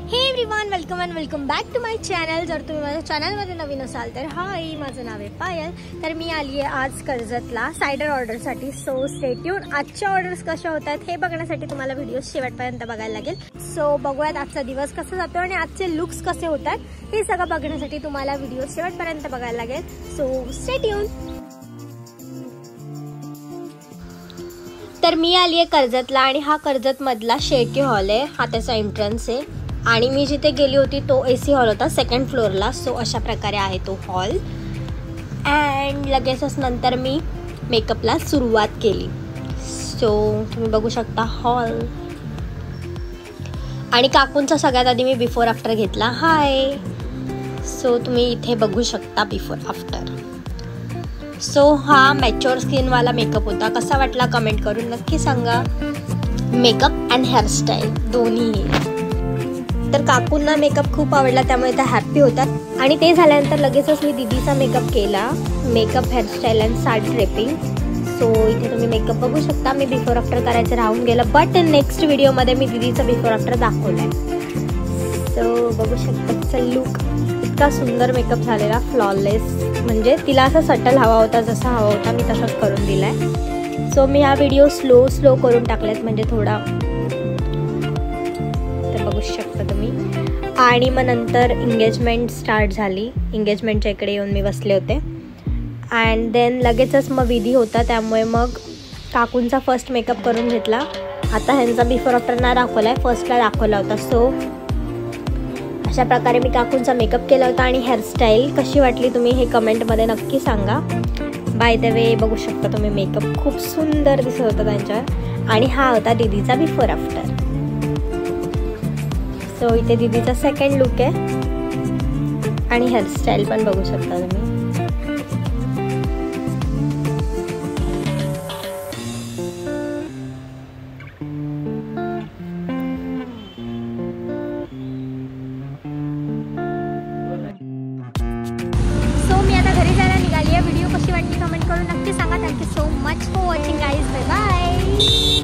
Hey everyone, welcome and welcome back to my channel. जर तुम्ही माझ्या चॅनलमध्ये नवीन असाल तर हाय, माझं नाव आहे पायल। तर मी आली आहे आज कर्जतला सायडर ऑर्डरसाठी। So stay tune. आजच्या ऑर्डर्स कशा होतात हे बघण्यासाठी तुम्हाला व्हिडिओ शेवटपर्यंत बघायला लागेल। सो बघूयात आजचा दिवस कसा जातो आणि आजचे लुक्स कसे होतात हे सगळं बघण्यासाठी तुम्हाला व्हिडिओ शेवटपर्यंत बघायला लागेल। सो स्टे ट्यून। तर मी आली आहे कर्जतला आणि हा कर्जत मधला शेळके हॉल आहे। हा त्याचा एंट्रन्स आहे आणि मी जिथे गेली होती तो AC हॉल होता सेकंड फ्लोअरला। सो अशा प्रकारे आहे तो हॉल। अँड लगेचच नंतर मी मेकअपला सुरुवात केली। सो तुम्ही बघू शकता हॉल। आणि काकूंचा सगळ्यात आधी मी बिफोर आफ्टर घेतला। हाय। सो तुम्ही इथे बघू शकता बिफोर आफ्टर। सो हा मॅच्युअर स्किनवाला मेकअप होता। कसा वाटला कमेंट करून नक्की सांगा। मेकअप अँड हेअरस्टाईल दोन्ही। तर काकूंना मेकअप खूप आवडला त्यामुळे त्या हॅप्पी होतात। आणि ते झाल्यानंतर लगेचच मी दीदीचा मेकअप केला। Makeup, hairstyle and sari draping. So इथे तुम्ही मेकअप बघू शकता। मी बिफोर आफ्टर करायचं राहून गेलं, बट नेक्स्ट व्हिडिओमध्ये मी दीदीचा बिफोर आफ्टर दाखवलाय। सो बघू शकता तिचा लुक इतका सुंदर मेकअप झालेला, फ्लॉलेस। म्हणजे तिला असं सटल हवा होता, जसा हवा होता मी तसाच करून दिलाय। सो मी हा व्हिडिओ स्लो करून टाकलात, म्हणजे थोडा बघू शकता तुम्ही। आणि मग नंतर एंगेजमेंट स्टार्ट झाली। एंगेजमेंटच्या इकडे येऊन मी बसले होते। अँड देन लगेचच मग विधी होता, त्यामुळे मग काकूंचा फर्स्ट मेकअप करून घेतला। आता ह्यांचा बिफोर आफ्टर नाही दाखवला आहे, फर्स्टला दाखवला होता। सो अशा प्रकारे मी काकूंचा मेकअप केला होता। आणि हेअरस्टाईल कशी वाटली तुम्ही हे कमेंटमध्ये नक्की सांगा। बाय द वे बघू शकता तुम्ही मेकअप खूप सुंदर दिसत होता त्यांच्यावर। आणि हा होता दीदीचा बिफोर आफ्टर। सो इथे दीदीचा सेकंड लुक आहे आणि हेअरस्टाईल पण बघू शकता तुम्ही। सो मी आता घरी जायला निघाली आहे। व्हिडिओ कशी वाटली कमेंट करून नक्की सांगा। Thank you so much for watching guys. Bye bye.